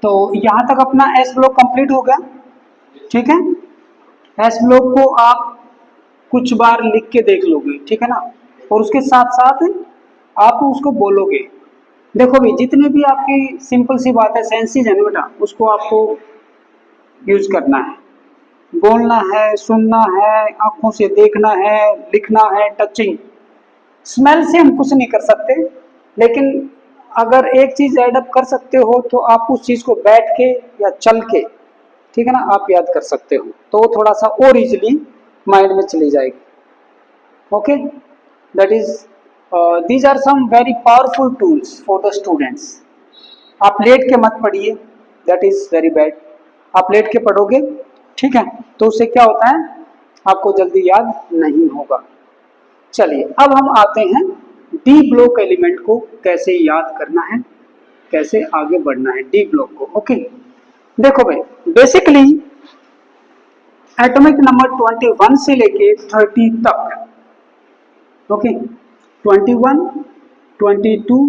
तो यहाँ तक अपना एस ब्लॉक कंप्लीट हो गया। ठीक है, एस ब्लॉक को आप कुछ बार लिख के देख लोगे, ठीक है ना, और उसके साथ साथ आप उसको बोलोगे। देखो भाई, जितने भी आपकी सिंपल सी बात है, सेंसेस है ना बेटा, उसको आपको यूज करना है, बोलना है, सुनना है, आंखों से देखना है, लिखना है, टचिंग। स्मेल से हम कुछ नहीं कर सकते, लेकिन अगर एक चीज एडअप कर सकते हो तो आप उस चीज को बैठ के या चल के, ठीक है ना, आप याद कर सकते हो, तो वो थोड़ा सा और इजिली माइंड में चली जाएगी। Okay, that is these are some very powerful tools for the students. आप लेट के मत पढ़िए, दैट इज वेरी बैड। आप लेट के पढ़ोगे, ठीक है, तो उससे क्या होता है, आपको जल्दी याद नहीं होगा। चलिए अब हम आते हैं डी ब्लॉक एलिमेंट को कैसे याद करना है, कैसे आगे बढ़ना है डी ब्लॉक को। ओके, देखो भाई, बेसिकली एटॉमिक नंबर 21 से लेके 30 तक, okay, 21, 22,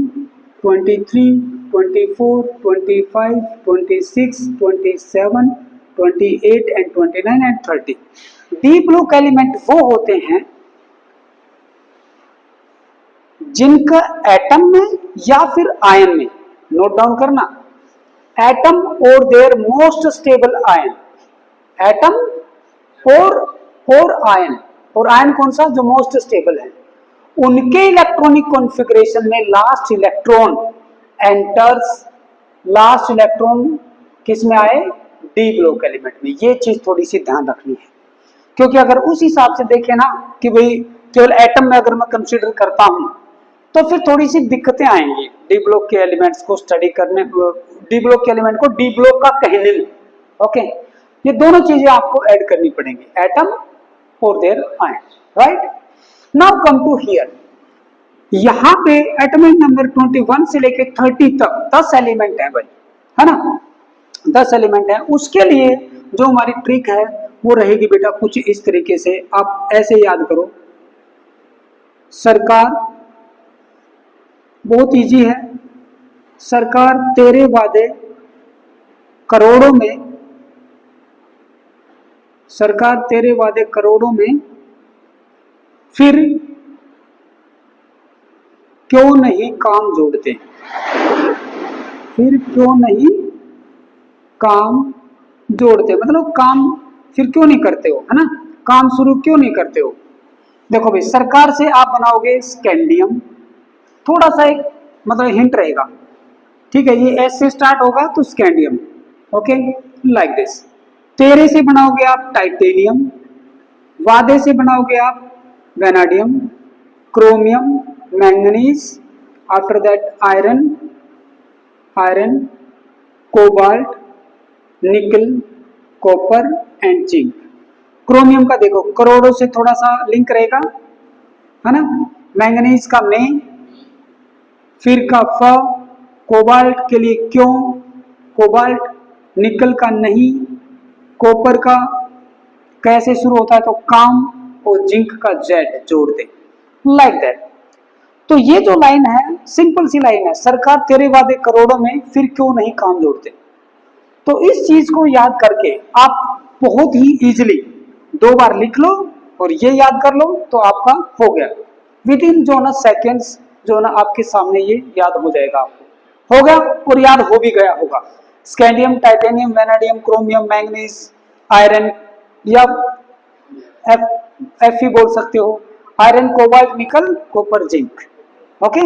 23, 24, 25, 26, 27, 28 and 29 and 30 D block element वो होते हैं जिनका एटम में या फिर आयन में, नोट डाउन करना, एटम और their most stable ion, atom और आयन, और आयन कौन सा, जो मोस्ट स्टेबल है, उनके इलेक्ट्रॉनिक कॉन्फ़िगरेशन में last electron enters, last electron किस में आए, डी ब्लॉक एलिमेंट में। ये चीज थोड़ी सी ध्यान रखनी है, क्योंकि अगर उस हिसाब से देखें ना कि भाई केवल एटम में अगर मैं कंसीडर करता हूं तो फिर थोड़ी सी दिक्कतें आएंगी डी ब्लॉक के एलिमेंट्स को स्टडी करने, डी ब्लॉक के एलिमेंट को डी ब्लॉक का कहने में। ओके, ये दोनों चीजें आपको ऐड करनी पड़ेंगी, एटम और their ion, right. Now come to here, यहां पे एटॉमिक नंबर 21 से लेके 30 तक 10 एलिमेंट है भाई, है ना, 10 एलिमेंट है। उसके लिए जो हमारी ट्रिक है वो रहेगी बेटा कुछ इस तरीके से, आप ऐसे याद करो, सरकार, बहुत इजी है, सरकार तेरे वादे करोड़ों में, सरकार तेरे वादे करोड़ों में, फिर क्यों नहीं काम जोड़ते, फिर क्यों नहीं काम जोड़ते, मतलब काम फिर क्यों नहीं करते हो, है ना, काम शुरू क्यों नहीं करते हो। देखो भाई, सरकार से आप बनाओगे स्कैंडियम, थोड़ा सा एक मतलब हिंट रहेगा, ठीक है, ये एस से स्टार्ट होगा तो स्कैंडियम, ओके, लाइक दिस। तेरे से बनाओगे आप टाइटेनियम, वादे से बनाओगे आप vanadium, chromium, manganese, after that iron, iron, cobalt, निकल, कॉपर एंड जिंक। क्रोमियम का देखो करोड़ों से थोड़ा सा लिंक रहेगा, है ना, मैंगनीज का में, फिर का फ, कोबाल्ट के लिए क्यों, कोबाल्ट, निकल का नहीं, कॉपर का कैसे शुरू होता है तो काम, और जिंक का जेड जोड़ दे, लाइक दैट। तो ये जो लाइन है सिंपल सी लाइन है, सरकार तेरे वादे करोड़ों में, फिर क्यों नहीं काम जोड़ते। तो इस चीज को याद करके आप बहुत ही इजीली 2 बार लिख लो और ये याद कर लो तो आपका हो गया, विद इन जो ना सेकेंड्स जो ना आपके सामने ये याद हो जाएगा, आपको हो गया और याद हो भी गया होगा। Scandium, titanium, vanadium, chromium, manganese, iron, या एफ ही बोल सकते हो, आयरन, कोबाल्ट, निकल, कॉपर, जिंक। ओके,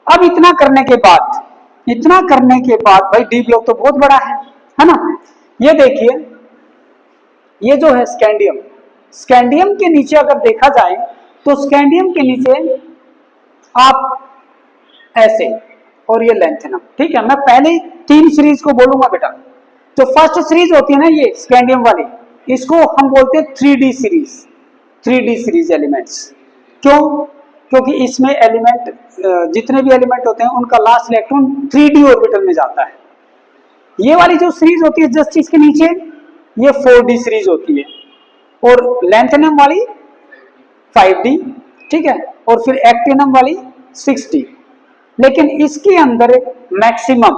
अब इतना करने के बाद, इतना करने के बाद भाई डी ब्लॉक तो बहुत बड़ा है ना। ये देखिए, ये जो है स्कैंडियम, स्कैंडियम के नीचे अगर देखा जाए तो स्कैंडियम के नीचे आप ऐसे, और ये लेंथेनम, ठीक है, मैं पहले 3 सीरीज को बोलूंगा बेटा। जो फर्स्ट सीरीज होती है ना ये स्कैंडियम वाली, इसको हम बोलते हैं 3D series, 3D series elements. क्यों, क्योंकि इसमें एलिमेंट, जितने भी एलिमेंट होते हैं उनका लास्ट इलेक्ट्रॉन 3D ऑर्बिटल में जाता है। ये वाली जो सीरीज होती है जस्ट इसके नीचे, ये 4D सीरीज होती है, और लेंथेनम वाली 5D, ठीक है, और फिर एक्टिनम वाली 6D। लेकिन इसके अंदर मैक्सिमम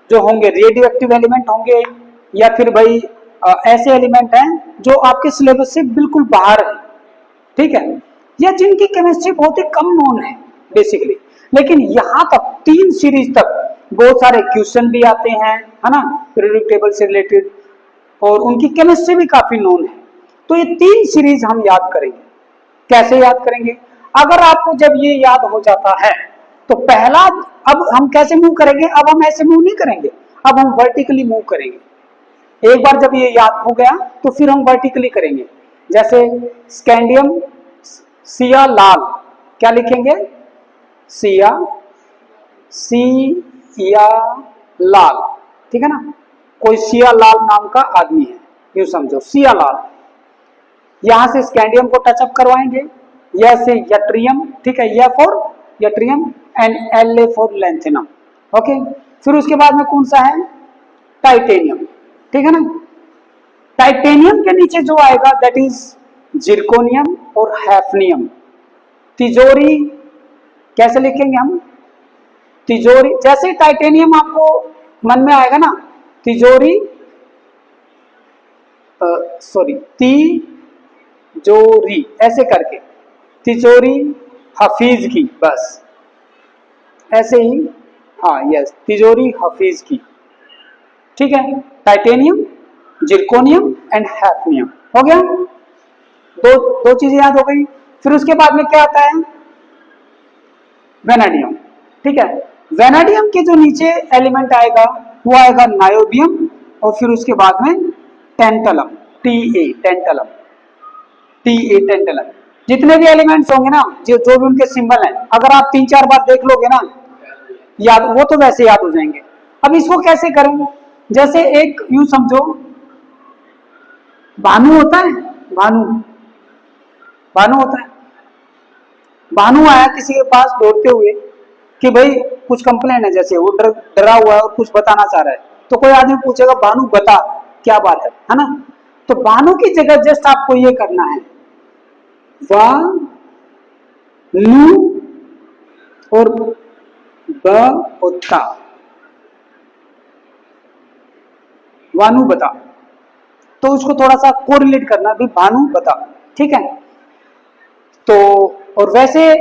जो होंगे रेडियो एक्टिव एलिमेंट होंगे, या फिर भाई ऐसे एलिमेंट हैं जो आपके सिलेबस से बिल्कुल बाहर है, ठीक है, या जिनकी केमिस्ट्री बहुत ही कम नोन है बेसिकली। लेकिन यहां तक 3 सीरीज तक बहुत सारे क्वेश्चन भी आते हैं, है ना, पीरियोडिक टेबल से रिलेटेड, और उनकी केमिस्ट्री भी काफी नोन है। तो ये 3 सीरीज हम याद करेंगे। कैसे याद करेंगे? अगर आपको जब ये याद हो जाता है तो पहला, अब हम कैसे मूव करेंगे? अब हम ऐसे मूव नहीं करेंगे, अब हम वर्टिकली मूव करेंगे। एक बार जब ये याद हो गया तो फिर हम वर्टिकली करेंगे। जैसे स्कैंडियम, सिया लाल, क्या लिखेंगे? सिया, सिया लाल, ठीक है ना। कोई सिया लाल नाम का आदमी है, यूं समझो, सिया लाल। यहां से स्कैंडियम को टचअप करवाएंगे, यह से यट्रियम, ठीक है, यह for yttrium and L for lanthanum, okay. फिर उसके बाद में कौन सा है? टाइटेनियम, ठीक है ना। टाइटेनियम के नीचे जो आएगा दैट इज जिरकोनियम और हैफनियम। तिजोरी कैसे लिखेंगे हम? तिजोरी, जैसे टाइटेनियम आपको मन में आएगा ना, तिजोरी, सॉरी, तिजोरी ऐसे करके, तिजोरी हफीज की, बस ऐसे ही, हाँ यस, तिजोरी हफीज की, ठीक है। टाइटेनियम, जिरकोनियम एंड हैफनियम हो गया। दो चीजें याद हो गई। फिर उसके बाद में क्या आता है? वेनाडियम, ठीक है। वेनाडियम के जो नीचे एलिमेंट आएगा वो आएगा नायोबियम, और फिर उसके बाद में tantalum, TA tantalum, TA tantalum. जितने भी एलिमेंट्स होंगे ना, जो भी उनके सिंबल हैं, अगर आप 3-4 बार देख लोगे ना, याद, वो तो वैसे याद हो जाएंगे। अब इसको कैसे करें? जैसे एक यूं समझो, भानु होता है, भानु, भानु होता है। भानु आया किसी के पास दौड़ते हुए कि भाई कुछ कंप्लेन है, जैसे वो डरा हुआ है और कुछ बताना चाह रहा है, तो कोई आदमी पूछेगा भानु बता क्या बात है ना। तो भानु की जगह जस्ट आपको ये करना है, वा नु और ब उत्ता, वानु बता। तो उसको थोड़ा सा कोरिलेट करना भी, भानु बता, ठीक है। तो और वैसे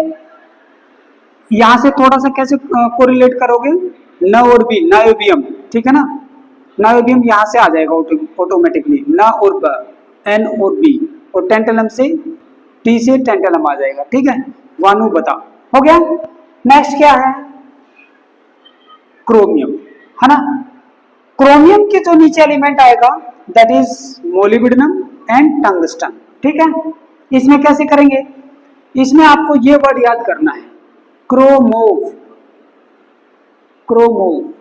यहां से थोड़ा सा कैसे कोरिलेट करोगे? न और बी, नायोबियम, ठीक है ना। नायोबियम यहां से आ जाएगा ऑटोमेटिकली, न और ब, एन और बी, और टेंटलम से, टी से टेंटलम आ जाएगा, ठीक है। वानु बता हो गया। नेक्स्ट क्या है? क्रोमियम, है ना। क्रोमियम के जो नीचे एलिमेंट आएगा that is molybdenum and tungsten, ठीक है। इसमें कैसे करेंगे? इसमें आपको ये वर्ड याद करना है, क्रोमोव, क्रोमोव।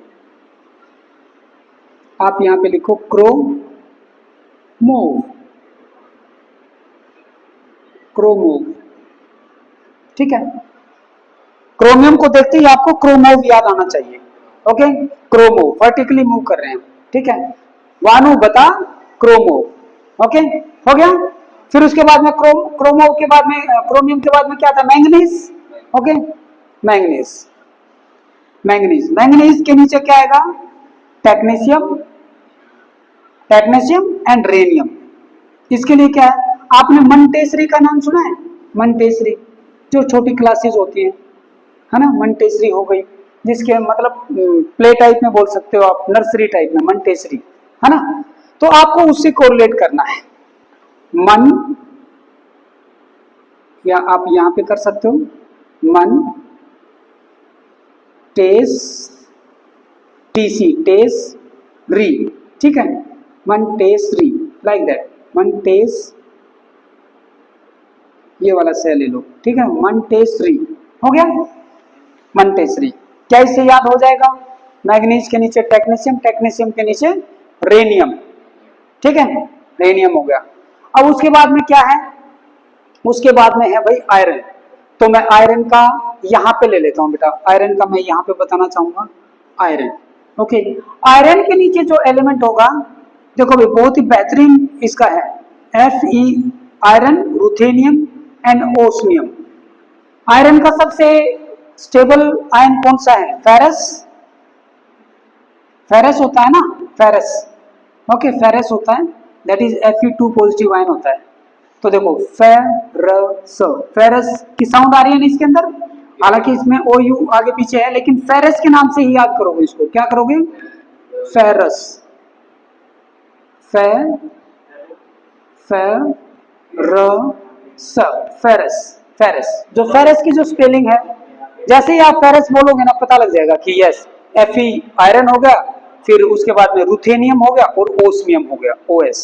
आप यहां पे लिखो क्रोमोव, क्रोमोव, ठीक है। क्रोमियम को देखते ही आपको क्रोमोव याद आना चाहिए, ओके। क्रोमोव, वर्टिकली मूव कर रहे हैं, ठीक है। वानु बता, क्रोमोव, ओके हो गया। फिर उसके बाद में क्रोमोव के बाद में, क्रोमियम के बाद में क्या था? Manganese, okay, manganese, manganese. Manganese के नीचे क्या आएगा? Technetium, technetium and rhenium. इसके लिए क्या है? आपने मंटेसरी का नाम सुना है? मंटेसरी, जो छोटी क्लासेस होती है ना, मंटेसरी हो गई, जिसके मतलब प्ले टाइप में बोल सकते हो आप, नर्सरी टाइप में, मंटेसरी, है ना। तो आपको उससे कोरिलेट करना है, मन, या आप यहां पे कर सकते हो, मन टेस, टीसी, टेस री, ठीक है, मन टेस री, लाइक दैट, मन टेस, ये वाला से ले लो, ठीक है, मन टेस री हो गया। मन टेस री, क्या इससे याद हो जाएगा? मैग्नीज के नीचे टेक्नीशियम, टेक्नीशियम के नीचे रेनियम, ठीक है, रेनियम हो गया। अब उसके बाद में क्या है? उसके बाद में है भाई आयरन। तो मैं आयरन का यहां पे ले लेता हूं बेटा, आयरन का मैं यहां पे बताना चाहूंगा, आयरन, ओके। आयरन के नीचे जो एलिमेंट होगा, देखो भाई बहुत ही बेहतरीन इसका है, Fe, iron, ruthenium and osmium. Iron का सबसे स्टेबल आयन कौन सा है? फेरस, फेरस होता है ना, फेरस, ओके, फेरस होता है, that is Fe2 positive ion होता है। तो देखो फेरस, फेरस की साउंड आ रही है ना इसके अंदर, हालांकि इसमें ओ यू आगे पीछे है, लेकिन फेरस के नाम से ही याद करोगे इसको, क्या करोगे, फेरस, फे फेरस, फेरस, फेरस। जो फेरस की जो स्पेलिंग है, जैसे ही आप फेरस बोलोगे ना पता लग जाएगा कि यस, Fe आयरन हो गया, फिर उसके बाद में रुथेनियम हो गया और ओस्मियम हो गया, OS,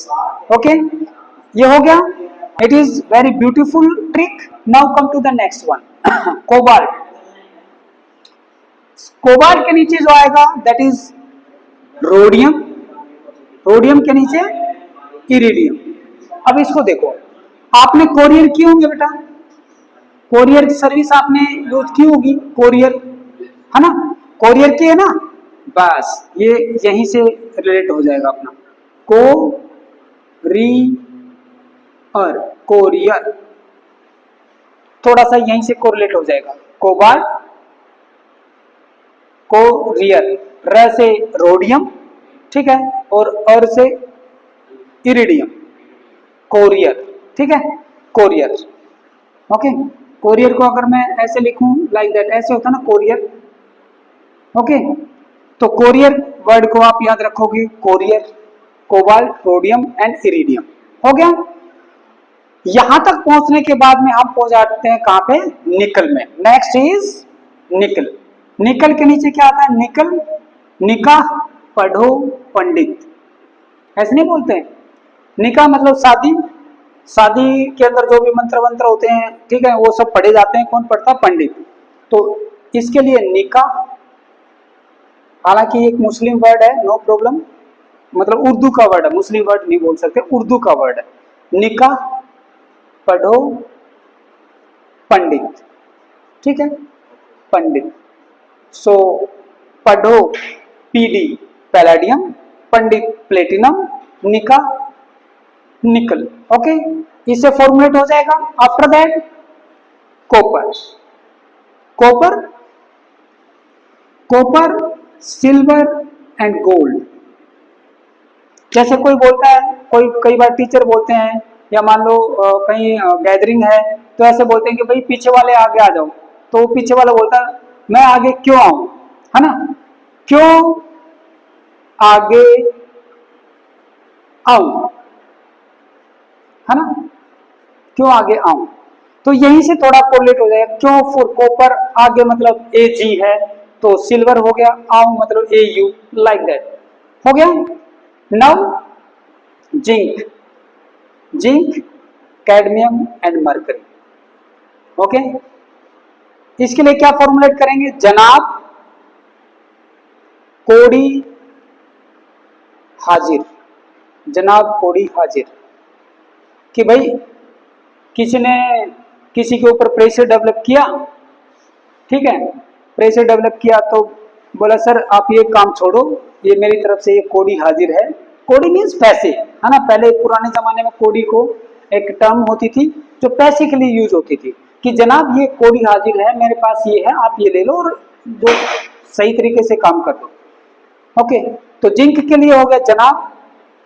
ओके, ये हो गया। It is very beautiful trick. Now come to the next one, cobalt. Cobalt के नीचे जो आएगा दैट इज रोडियम, रोडियम के नीचे इरिडियम। अब इसको देखो, आपने कोरियर किए होंगे बेटा, कोरियर की सर्विस आपने यूज की होगी, कोरियर है ना, कोरियर की है ना, बस ये यहीं से रिलेट हो जाएगा अपना, कोरियर, थोड़ा सा यहीं से कोरिलेट हो जाएगा, कोबाल्ट, कोरियर, र से रोडियम, ठीक है, और अर से इरिडियम, कोरियर, ठीक है, कोरियर, ओके। कोरियर को अगर मैं ऐसे लिखूं लाइक दैट, ऐसे होता है ना कोरियर, ओके, तो कोरियर वर्ड को आप याद रखोगे, courier, cobalt, rhodium and iridium, हो गया। यहां तक पहुंचने के बाद में हम पहुंच जाते हैं कहां पे, निकल में। नेक्स्ट इज निकल। निकल के नीचे क्या आता है, निकल, निकाह पढ़ो पंडित, ऐसे नहीं बोलते हैं, निकाह मतलब शादी, शादी के अंदर जो भी मंत्र वंत्र होते हैं, ठीक है, वो सब पढ़े जाते हैं, कौन पढ़ता, पंडित। तो इसके लिए निकाह, हालांकि एक मुस्लिम वर्ड है, नो प्रॉब्लम, मतलब उर्दू का वर्ड है, मुस्लिम वर्ड नहीं बोल सकते, उर्दू का वर्ड है, निकाह पढ़ो पंडित, ठीक है, पंडित। सो पढ़ो पीडी पैलेडियम, पंडित प्लेटिनम, निकाह निकल, ओके, इससे फॉर्मुलेट हो जाएगा। After that copper, copper, copper, silver and gold. जैसे कोई बोलता है, कोई कई बार टीचर बोलते हैं, या मान लो कहीं गैदरिंग है, तो ऐसे बोलते हैं कि भाई पीछे वाले आगे आ जाओ, तो पीछे वाला बोलता है मैं आगे क्यों आऊं, है ना, क्यों आगे आऊं, है ना, क्यों आगे आऊं। तो यहीं से थोड़ा कोरिलेट हो जाएगा, क्यों फॉर कॉपर, आगे मतलब AG है, तो सिल्वर हो गया, आऊं मतलब AU, लाइक दैट, हो गया। Now zinc, zinc, cadmium and mercury, okay. इसके लिए क्या फॉर्मुलेट करेंगे, जनाब, कोड़ी, हाजिर, जनाब, कोड़ी, हाजिर, कि भाई किसी ने किसी के ऊपर प्रेशर डेवलप किया, ठीक है, प्रेशर डेवलप किया तो बोला सर आप ये काम छोड़ो, ये मेरी तरफ से ये कोड़ी हाजिर है। कोड़ी मीन्स पैसे, है ना, पहले पुराने जमाने में कोड़ी को एक टर्म होती थी जो पैसे के लिए यूज होती थी, कि जनाब ये कोड़ी हाजिर है, मेरे पास ये है, आप ये ले लो और जो सही तरीके से काम कर दो, ओके। तो जिंक के लिए हो गया जनाब,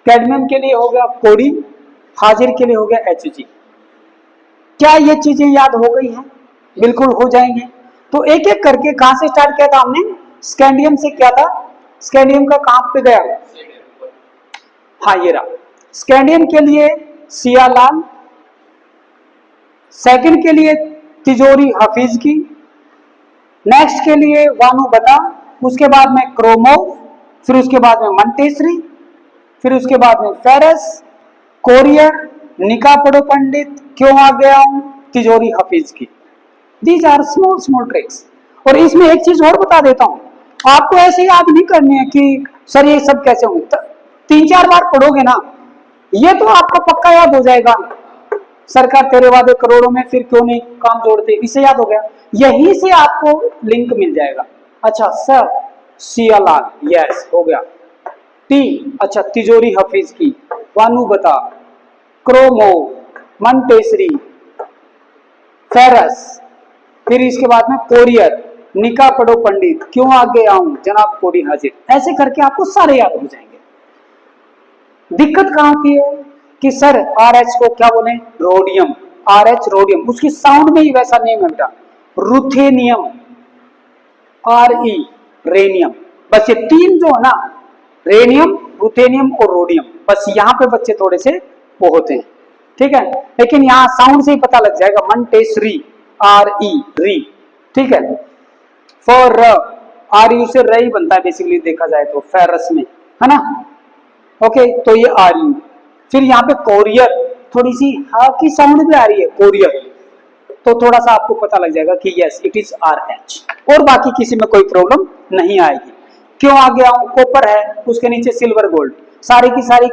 कैडमियम के लिए हो गया कोड़ी, हाजिर के लिए हो गया HG। क्या ये चीजें याद हो गई हैं, बिल्कुल हो जाएंगे। तो एक एक करके कहां से स्टार्ट किया था हमने, स्कैंडियम से किया था, स्कैंडियम का कहां पे गया, हाँ ये रहा, स्कैंडियम के लिए सियालाल, सेकंड के लिए तिजोरी हफीज की, नेक्स्ट के लिए वानु बता, उसके बाद में क्रोमो, फिर उसके बाद में मंटेसरी, फिर उसके बाद में फेरस, कोरियर, निकाह पढ़ो पंडित, क्यों आ गया हूं, तिजोरी हफीज की। These are small small tricks. और इसमें एक चीज और बता देता हूं, आपको ऐसे याद नहीं करनी है कि सर ये सब कैसे होंगे, 3-4 बार पढ़ोगे ना ये तो आपको पक्का याद हो जाएगा। सरकार तेरे वादे करोड़ों में फिर क्यों नहीं काम जोड़ते, इससे याद हो गया, यहीं से आपको लिंक मिल जाएगा। अच्छा सर, सियालाल, यस हो गया, टी, अच्छा तिजोरी हफीज की, वानु बता, क्रोमो, मंटेसरी, फेरस, फिर इसके बाद में कोरियर, निका पढ़ो पंडित, क्यों आगे आऊं जनाब कोड़ी हाजिर, ऐसे करके आपको सारे याद हो जाएंगे। दिक्कत कहाँ आती है कि सर आर एच को क्या बोले, रोडियम, आर एच रोडियम, उसकी साउंड में ही वैसा नेम है बेटा, रुथेनियम, आर ई रेनियम, बस ये तीन जो है ना, रेनियम, रुथेनियम और रोडियम, बस यहाँ पे बच्चे थोड़े से वो होते हैं, ठीक है। लेकिन यहाँ साउंड से ही पता लग जाएगा, मंटेसरी, आर ई री, ठीक है। फॉर आर यू से रही बनता है बेसिकली देखा जाए तो फेरस में, है ना, ओके, तो ये आर यू। फिर यहाँ पे कोरियर, थोड़ी सी हा की साउंड भी आ रही है, कोरियर, तो थोड़ा सा आपको पता लग जाएगा कि yes it is R H, और बाकी किसी में कोई प्रॉब्लम नहीं आएगी। क्यों आगे आऊं, कॉपर है, उसके नीचे सिल्वर गोल्ड, सारी की सारी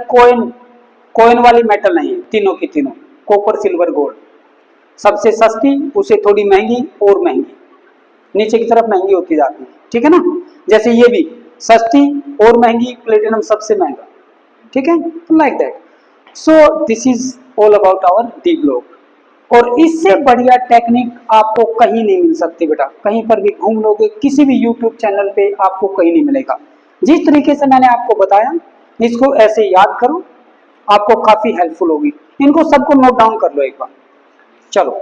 कोइन वाली मेटल नहीं है, तीनों की तीनों, कॉपर सिल्वर गोल्ड, सबसे सस्ती, उसे थोड़ी महंगी और महंगी, नीचे की तरफ महंगी होती जाती है, ठीक है ना। जैसे ये भी सस्ती और महंगी, प्लेटिनम सबसे महंगा, ठीक है, like that. So this is all about our D block, और इससे बढ़िया टेक्निक आपको कहीं नहीं मिल सकती बेटा, कहीं पर भी घूम लोगे, किसी भी यूट्यूब चैनल पे आपको कहीं नहीं मिलेगा। जिस तरीके से मैंने आपको बताया, इसको ऐसे याद करो, आपको काफी हेल्पफुल होगी। इनको सबको नोट डाउन कर लो एक बार, चलो।